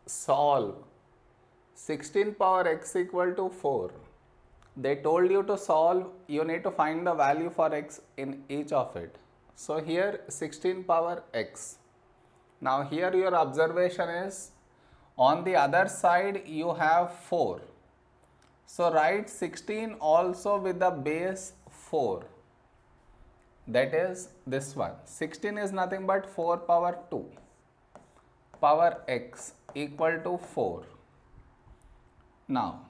solve 16 power x equal to 4. They told you to solve, you need to find the value for x in each of it. So here 16 power x. Now here your observation is on the other side you have 4. So write 16 also with the base 4. That is this one. 16 is nothing but 4 power 2 power x equal to 4. Now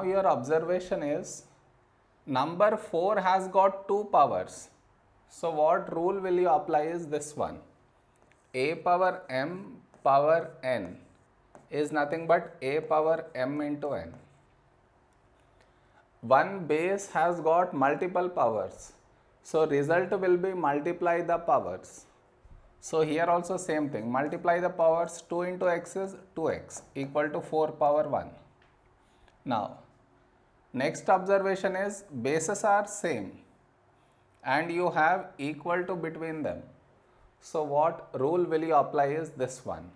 your observation is number 4 has got 2 powers. So what rule will you apply is this one. A power m power n is nothing but a power m into n. One base has got multiple powers. So result will be multiply the powers. So here also same thing. Multiply the powers. 2 into x is 2x equal to 4 power 1. Now next observation is bases are same and you have equal to between them. So what rule will you apply is this one.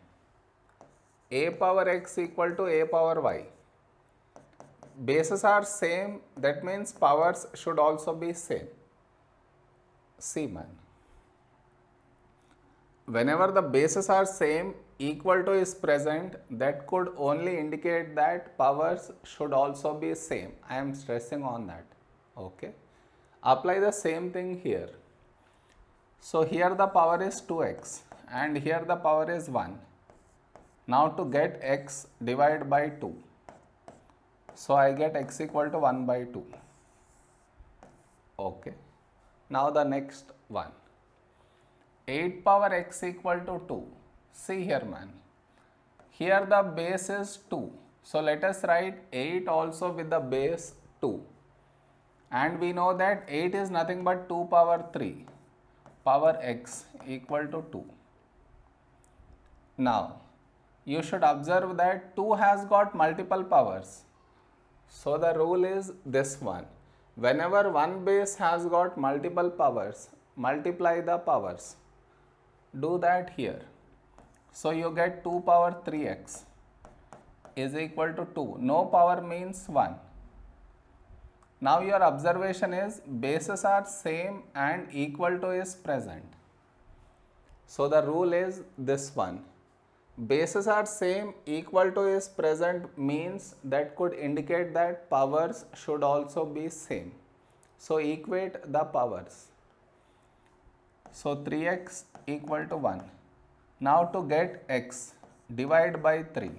A power x equal to a power y. Bases are same, that means powers should also be same. See man. Whenever the bases are same, equal to is present, that could only indicate that powers should also be same. I am stressing on that. Okay. Apply the same thing here. So here the power is 2x and here the power is 1. Now to get x, divide by 2. So I get x equal to 1 by 2. Okay. Now the next one. 8 power x equal to 2. See here man. Here the base is 2. So let us write 8 also with the base 2. And we know that 8 is nothing but 2 power 3 power x equal to 2. Now you should observe that 2 has got multiple powers. So the rule is this one. Whenever one base has got multiple powers, multiply the powers. Do that here. So you get 2 power 3x is equal to 2. No power means 1. Now your observation is bases are same and equal to is present. So the rule is this one. Bases are same, equal to is present means that could indicate that powers should also be same. So equate the powers. So 3x equal to 1. Now to get x, divide by 3.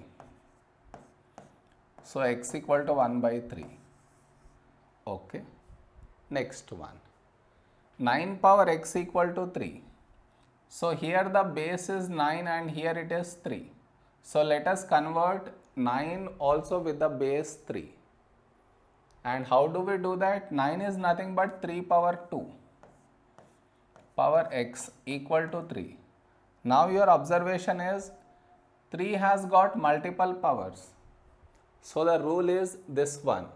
So x equal to 1 by 3. Okay. Next one. 9 power x equal to 3. So here the base is 9 and here it is 3. So let us convert 9 also with the base 3. And how do we do that? 9 is nothing but 3 power 2 power x equal to 3. Now your observation is 3 has got multiple powers. So the rule is this one.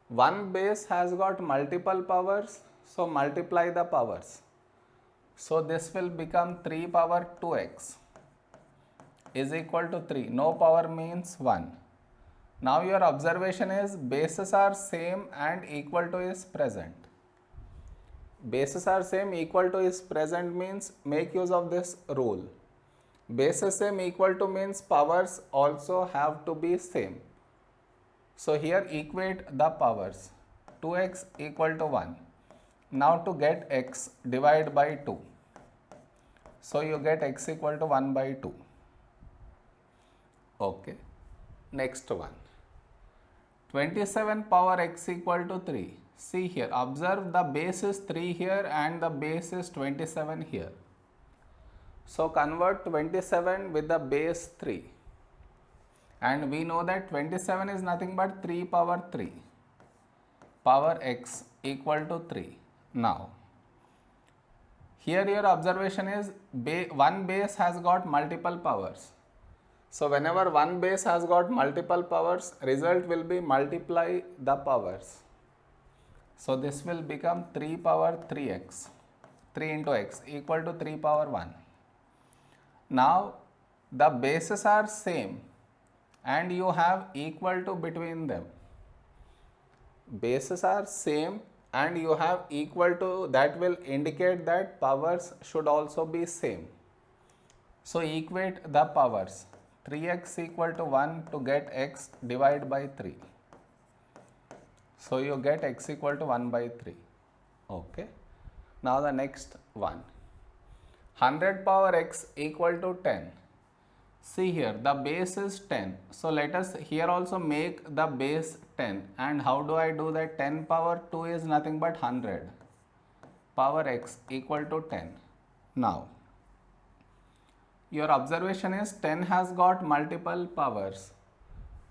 One base has got multiple powers, so multiply the powers. So this will become 3 power 2x is equal to 3. No power means 1. Now your observation is bases are same and equal to is present. Bases are same, equal to is present means make use of this rule. Bases same, equal to means powers also have to be same. So here equate the powers. 2x equal to 1. Now to get x, divide by 2. So you get x equal to 1 by 2. Okay. Next one. 27 power x equal to 3. See here, observe the base is 3 here and the base is 27 here. So convert 27 with the base 3. And we know that 27 is nothing but 3 power 3 power x equal to 3. Now, here your observation is one base has got multiple powers. So whenever one base has got multiple powers, result will be multiply the powers. So this will become 3 power 3x, 3 into x equal to 3 power 1. Now the bases are same and you have equal to between them. Bases are same and you have equal to, that will indicate that powers should also be same. So equate the powers. 3x equal to 1 to get x, divide by 3. So you get x equal to 1 by 3. Okay. Now the next one. 100 power x equal to 10. See here, the base is 10. So let us here also make the base 10. And how do I do that? 10 power 2 is nothing but 100. Power x equal to 10. Now, your observation is 10 has got multiple powers.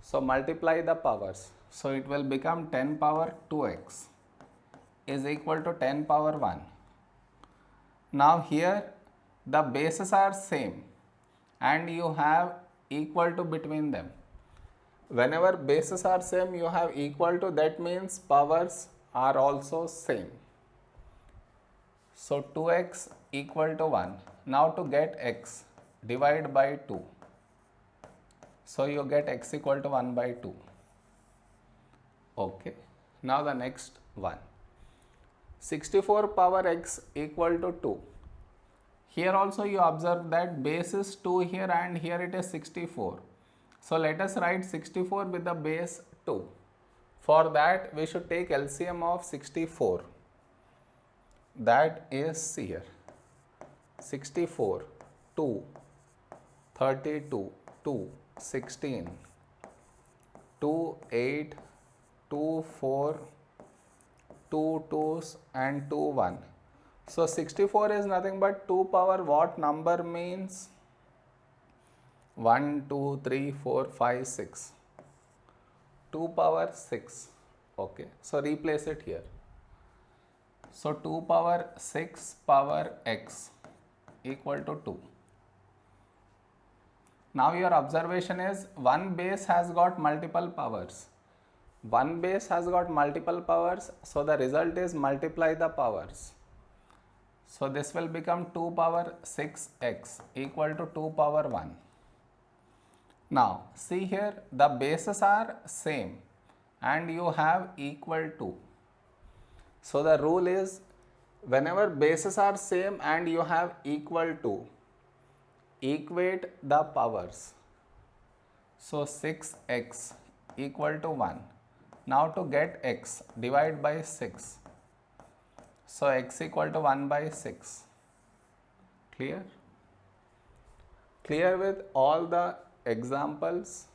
So multiply the powers. So it will become 10 power 2x is equal to 10 power 1. Now here the bases are same and you have equal to between them. Whenever bases are same, you have equal to, that means powers are also same. So 2x equal to 1. Now to get x, divide by 2. So you get x equal to 1 by 2. Okay. Now the next one. 64 power x equal to 2. Here also you observe that base is 2 here and here it is 64. So let us write 64 with the base 2. For that we should take LCM of 64. That is here. 64, 2, 32, 2, 16, 2, 8, 2, 4, 2 2s and 2 1. So 64 is nothing but 2 power what number means? 1, 2, 3, 4, 5, 6. 2 power 6. Okay. So replace it here. So 2 power 6 power x equal to 2. Now your observation is one base has got multiple powers. One base has got multiple powers. So the result is multiply the powers. So this will become 2 power 6x equal to 2 power 1. Now see here, the bases are same and you have equal to. So the rule is whenever bases are same and you have equal to, equate the powers. So 6x equal to 1. Now to get x, divide by 6. So x equal to 1 by 6. Clear? Clear with all the examples?